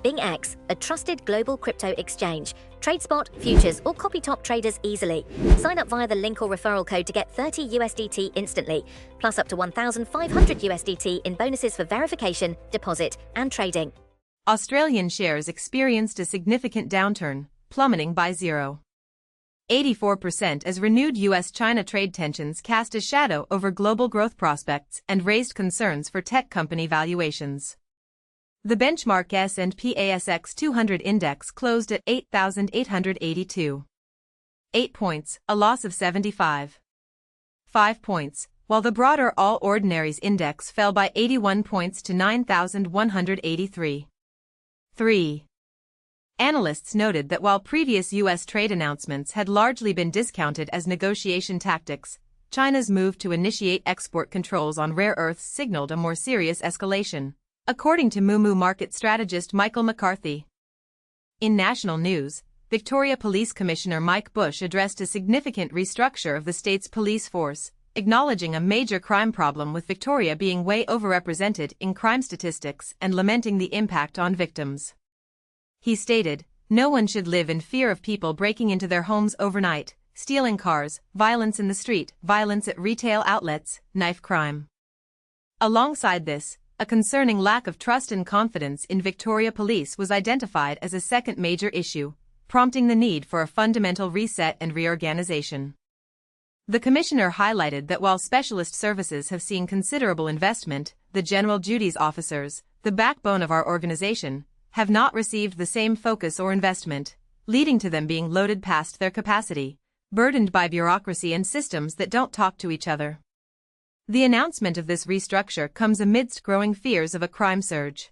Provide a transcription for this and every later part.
BingX, a trusted global crypto exchange. Trade spot, futures, or copy top traders easily. Sign up via the link or referral code to get 30 USDT instantly, plus up to 1,500 USDT in bonuses for verification, deposit, and trading. Australian shares experienced a significant downturn, plummeting by 0.84% as renewed US-China trade tensions cast a shadow over global growth prospects and raised concerns for tech company valuations. The benchmark S&P/ASX 200 index closed at 8,882. 8 points, a loss of 75.5 points, while the broader All Ordinaries index fell by 81 points to 9,183. 3. Analysts noted that while previous U.S. trade announcements had largely been discounted as negotiation tactics, China's move to initiate export controls on rare earths signaled a more serious escalation, according to Moomoo market strategist Michael McCarthy. In national news, Victoria Police Commissioner Mike Bush addressed a significant restructure of the state's police force, acknowledging a major crime problem with Victoria being way overrepresented in crime statistics and lamenting the impact on victims. He stated, "No one should live in fear of people breaking into their homes overnight, stealing cars, violence in the street, violence at retail outlets, knife crime." Alongside this, a concerning lack of trust and confidence in Victoria Police was identified as a second major issue, prompting the need for a fundamental reset and reorganization. The Commissioner highlighted that while specialist services have seen considerable investment, the general duties officers, the backbone of our organization, have not received the same focus or investment, leading to them being loaded past their capacity, burdened by bureaucracy and systems that don't talk to each other. The announcement of this restructure comes amidst growing fears of a crime surge.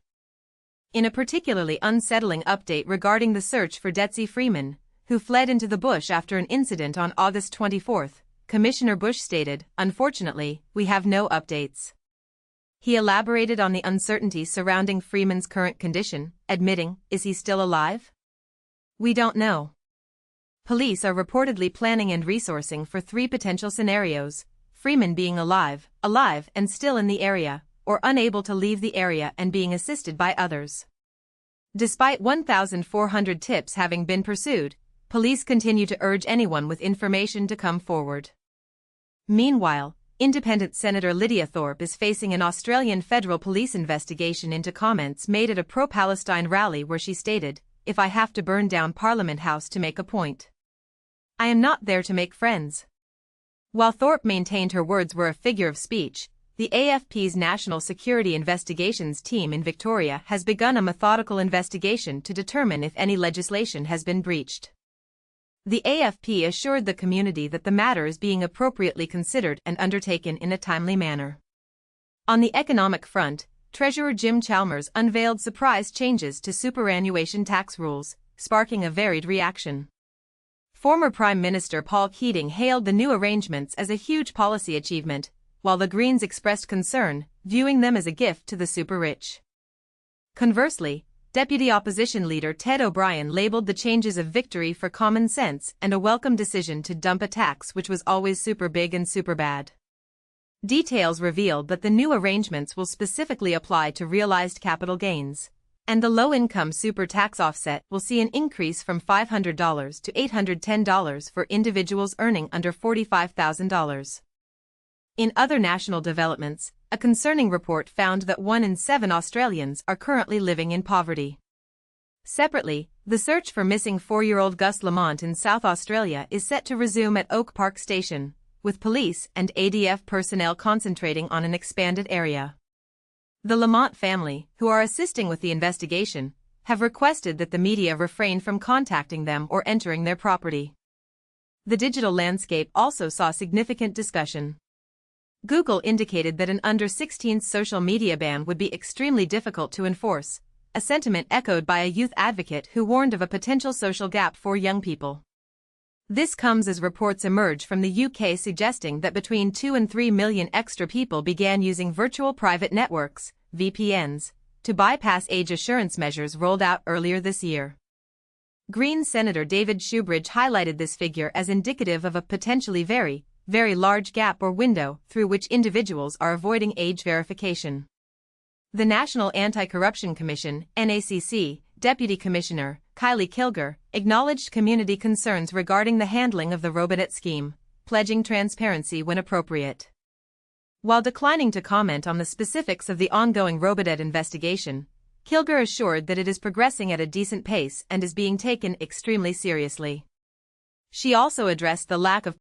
In a particularly unsettling update regarding the search for Dezi Freeman, who fled into the bush after an incident on August 24, Commissioner Bush stated, "Unfortunately, we have no updates." He elaborated on the uncertainty surrounding Freeman's current condition, admitting, "Is he still alive? We don't know." Police are reportedly planning and resourcing for 3 potential scenarios: Freeman being alive and still in the area, or unable to leave the area and being assisted by others. Despite 1,400 tips having been pursued, police continue to urge anyone with information to come forward. Meanwhile, Independent Senator Lydia Thorpe is facing an Australian federal police investigation into comments made at a pro-Palestine rally where she stated, "If I have to burn down Parliament House to make a point, I am not there to make friends." While Thorpe maintained her words were a figure of speech, the AFP's National Security Investigations team in Victoria has begun a methodical investigation to determine if any legislation has been breached. The AFP assured the community that the matter is being appropriately considered and undertaken in a timely manner. On the economic front, Treasurer Jim Chalmers unveiled surprise changes to superannuation tax rules, sparking a varied reaction. Former Prime Minister Paul Keating hailed the new arrangements as a huge policy achievement, while the Greens expressed concern, viewing them as a gift to the super-rich. Conversely, Deputy Opposition Leader Ted O'Brien labelled the changes a victory for common sense and a welcome decision to dump a tax which was always super big and super bad. Details revealed that the new arrangements will specifically apply to realised capital gains, and the low-income super tax offset will see an increase from $500 to $810 for individuals earning under $45,000. In other national developments, a concerning report found that 1 in 7 Australians are currently living in poverty. Separately, the search for missing 4-year-old Gus Lamont in South Australia is set to resume at Oak Park Station, with police and ADF personnel concentrating on an expanded area. The Lamont family, who are assisting with the investigation, have requested that the media refrain from contacting them or entering their property. The digital landscape also saw significant discussion. Google indicated that an under-16 social media ban would be extremely difficult to enforce, a sentiment echoed by a youth advocate who warned of a potential social gap for young people. This comes as reports emerge from the UK suggesting that between 2 and 3 million extra people began using virtual private networks, VPNs, to bypass age assurance measures rolled out earlier this year. Greens Senator David Shoebridge highlighted this figure as indicative of a potentially very large gap or window through which individuals are avoiding age verification. The National Anti-Corruption Commission, NACC, Deputy Commissioner Kylie Kilger acknowledged community concerns regarding the handling of the Robodebt scheme, pledging transparency when appropriate. While declining to comment on the specifics of the ongoing Robodebt investigation, Kilger assured that it is progressing at a decent pace and is being taken extremely seriously. She also addressed the lack of